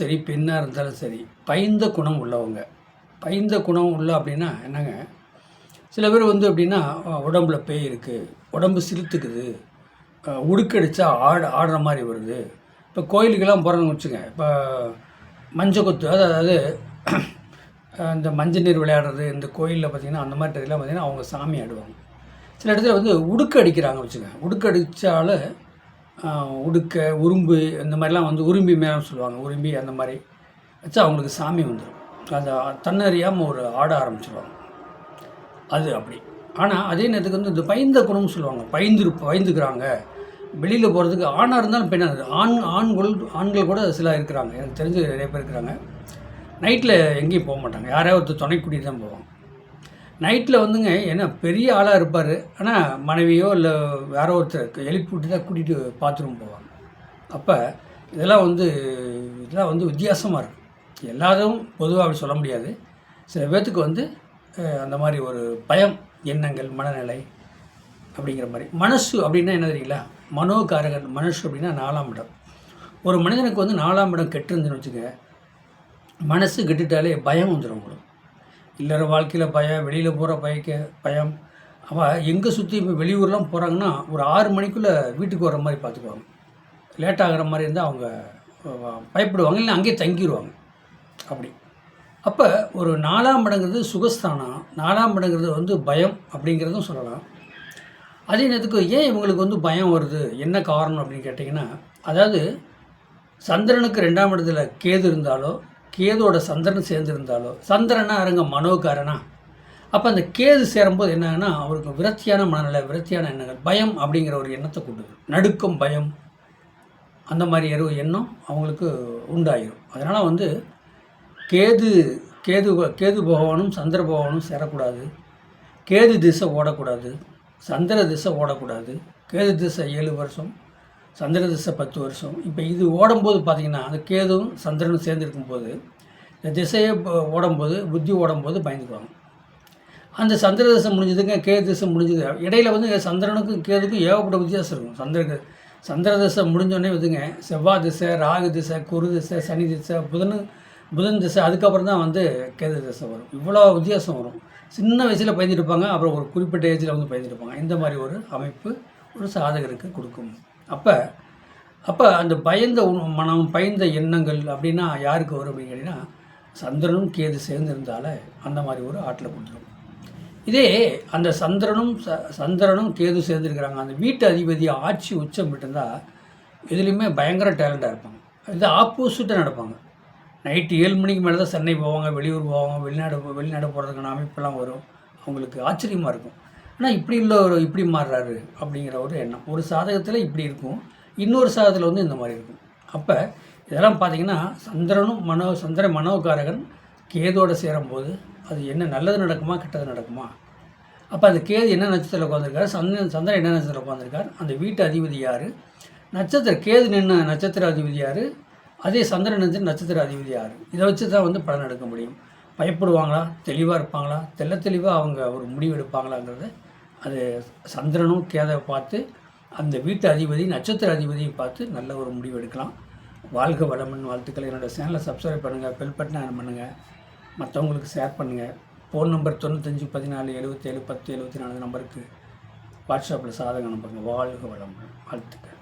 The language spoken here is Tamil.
சரி, பெண்ணாக இருந்தாலும் சரி, பைந்த குணம் உள்ளவங்க. பைந்த குணம் உள்ள அப்படின்னா என்னங்க, சில பேர் வந்து எப்படின்னா, உடம்புல பேய் இருக்குது, உடம்பு சிலுத்துக்குது, உடுக்கடிச்சா ஆடுற மாதிரி வருது. இப்போ கோயிலுக்கெல்லாம் போகிறோன்னு வச்சுங்க, இப்போ மஞ்சள் கொத்து, அதாவது இந்த மஞ்சள் நீர் விளையாடுறது, இந்த கோயிலில் பார்த்திங்கன்னா அந்த மாதிரி இதெல்லாம் பார்த்திங்கன்னா அவங்க சாமி ஆடுவாங்க. சில இடத்துல வந்து உடுக்கு அடிக்கிறாங்க வச்சுங்க, உடுக்கு அடித்தால உடுக்க உரும்பு இந்த மாதிரிலாம் வந்து உரும்பி மேலே சொல்லுவாங்க, உரும்பி அந்த மாதிரி வச்சா அவங்களுக்கு சாமி வந்துடும். அதை தன்னறியாமல் ஒரு ஆட ஆரம்பிச்சிடுவாங்க. அது அப்படி. ஆனால் அதே நேரத்துக்கு வந்து இந்த பயந்த குணம்னு சொல்லுவாங்க, பயந்துக்கிறாங்க. வெளியில் போகிறதுக்கு ஆணாக இருந்தாலும் பெண்ணாக ஆண்கள் கூட சில இருக்கிறாங்க, எனக்கு தெரிஞ்சு நிறைய பேர் இருக்கிறாங்க. நைட்டில் எங்கேயும் போக மாட்டாங்க, யாராவது ஒருத்தர் துணை கூட்டிகிட்டு தான் போவாங்க. நைட்டில் வந்துங்க, ஏன்னா பெரிய ஆளாக இருப்பார், ஆனால் மனைவியோ இல்லை வேற ஒருத்தர் எழுப்பி விட்டு தான் கூட்டிகிட்டு பாத்ரூம் போவாங்க. அப்போ இதெல்லாம் வந்து வித்தியாசமாக இருக்கும். எல்லாரும் பொதுவாக அப்படி சொல்ல முடியாது. சில பேர்த்துக்கு வந்து அந்த மாதிரி ஒரு பயம், எண்ணங்கள், மனநிலை அப்படிங்கிற மாதிரி. மனசு அப்படின்னா என்ன தெரியுங்களா? மனோகாரகன். மனசு அப்படின்னா 4ஆம் இடம். ஒரு மனிதனுக்கு வந்து 4ஆம் இடம் கெட்டுருந்துன்னு வச்சுக்க, மனசு கெட்டுட்டாலே பயம் வந்துடும் உங்களுக்கு. இல்லற வாழ்க்கையில் பயம், வெளியில் போகிற பயம். அவள் எங்கே சுற்றி இப்போ வெளியூர்லாம் போகிறாங்கன்னா ஒரு 6 மணிக்குள்ளே வீட்டுக்கு வர மாதிரி பார்த்துக்குவாங்க. லேட் ஆகிற மாதிரி இருந்தால் அவங்க பயப்படுவாங்க, இல்லை அங்கேயே தங்கிடுவாங்க. அப்படி. அப்போ ஒரு 4ஆம் இடங்கிறது சுகஸ்தானம், 4ஆம் இடங்கிறது வந்து பயம் அப்படிங்கிறதும் சொல்லலாம். அதே நேரத்துக்கு ஏன் இவங்களுக்கு வந்து பயம் வருது, என்ன காரணம் அப்படின்னு கேட்டிங்கன்னா, அதாவது சந்திரனுக்கு 2ஆம் இடத்துல கேது இருந்தாலோ, கேதோட சந்திரன் சேர்ந்துருந்தாலோ, சந்திரனா இருங்க மனோகாரனா, அப்போ அந்த கேது சேரும்போது என்னன்னா அவருக்கு விரக்தியான மனநிலை, விரக்தியான எண்ணங்கள், பயம் அப்படிங்கிற ஒரு எண்ணத்தை கொண்டுது. நடுக்கம், பயம், அந்த மாதிரி எண்ணம் அவங்களுக்கு உண்டாயிரும். அதனால் வந்து கேது பகவானும் சந்திர பகவானும் சேரக்கூடாது. கேது திசை ஓடக்கூடாது, சந்திர திசை ஓடக்கூடாது. கேது திசை 7 வருஷம், சந்திர திசை 10 வருஷம். இப்போ இது ஓடும்போது பார்த்திங்கன்னா, அந்த கேதுவும் சந்திரனும் சேர்ந்துருக்கும்போது, இந்த திசையை ஓடும்போது, புத்தி ஓடும்போது பயந்துக்குவாங்க. அந்த சந்திர திசை முடிஞ்சதுங்க, கேது திசை முடிஞ்சது. இடையில் வந்து சந்திரனுக்கும் கேதுக்கும் ஏகப்பட்ட வித்தியாசம் இருக்கும். சந்திர திசை முடிஞ்சோடனே வந்துங்க, செவ்வாய் திசை, ராகு திசை, குரு திசை, சனி திசை, புதன் திசை, அதுக்கப்புறம் தான் வந்து கேது திசை வரும். இவ்வளோ வித்தியாசம் வரும். சின்ன வயசில் பயந்துருப்பாங்க, அப்புறம் ஒரு குறிப்பிட்ட ஏஜில் வந்து பயந்துருப்பாங்க. இந்த மாதிரி ஒரு அமைப்பு ஒரு சாதகருக்கு கொடுக்கும். அப்போ அந்த பயந்த மனம், பயந்த எண்ணங்கள் அப்படின்னா யாருக்கு வரும் அப்படின்னு கேட்டிங்கன்னா, சந்திரனும் கேது சேர்ந்துருந்தால அந்த மாதிரி ஒரு ஆட்டில் கொடுத்துரும். இதே அந்த சந்திரனும் கேது சேர்ந்துருக்கிறாங்க, அந்த வீட்டு அதிபதி ஆட்சி உச்சம் விட்டுருந்தால் எதுலேயுமே பயங்கர டேலண்டாக இருப்பாங்க. இது ஆப்போசிட்டாக நடப்பாங்க. நைட்டு 7 மணிக்கு மேலே தான் சென்னை போவாங்க, வெளியூர் போவாங்க, வெளிநாடு போகிறதுக்கான அமைப்பெல்லாம் வரும். அவங்களுக்கு ஆச்சரியமாக இருக்கும். ஆனால் இப்படி மாறுறாரு அப்படிங்கிற ஒரு எண்ணம். ஒரு சாதகத்தில் இப்படி இருக்கும், இன்னொரு சாதகத்தில் வந்து இந்த மாதிரி இருக்கும். அப்போ இதெல்லாம் பார்த்திங்கன்னா சந்திரன் மனோகாரகன் கேதோடு சேரும்போது அது என்ன நல்லது நடக்குமா, கெட்டது நடக்குமா? அப்போ அந்த கேது என்ன நட்சத்திரத்தில் உட்காந்துருக்காரு, சந்திரன் என்ன நட்சத்திரத்தில் உட்காந்துருக்கார், அந்த வீட்டு அதிபதி யார், கேது நின்று நட்சத்திர அதிபதி யார், அதே சந்திரன் நின்று நட்சத்திர அதிபதி யார், இதை வச்சு தான் வந்து பலன் எடுக்க முடியும். பயப்படுவாங்களா, தெளிவாக இருப்பாங்களா, தெளிவாக அவங்க ஒரு முடிவு எடுப்பாங்களாங்கிறத அது சந்திரனும் கேதை பார்த்து, அந்த வீட்டு அதிபதி நட்சத்திர அதிபதியை பார்த்து நல்ல ஒரு முடிவு எடுக்கலாம். வாழ்க வளமுடன். வாழ்த்துக்கள். என்னோடய சேனலை சப்ஸ்கிரைப் பண்ணுங்கள், பெல் பட்டனை ஆன் பண்ணுங்கள், மற்றவங்களுக்கு ஷேர் பண்ணுங்கள். ஃபோன் நம்பர் 95 14 77 10 74 நம்பருக்கு வாட்ஸ்அப்பில் சாதகம் அனுப்புங்க. வாழ்க வளமுடன். வாழ்த்துக்கள்.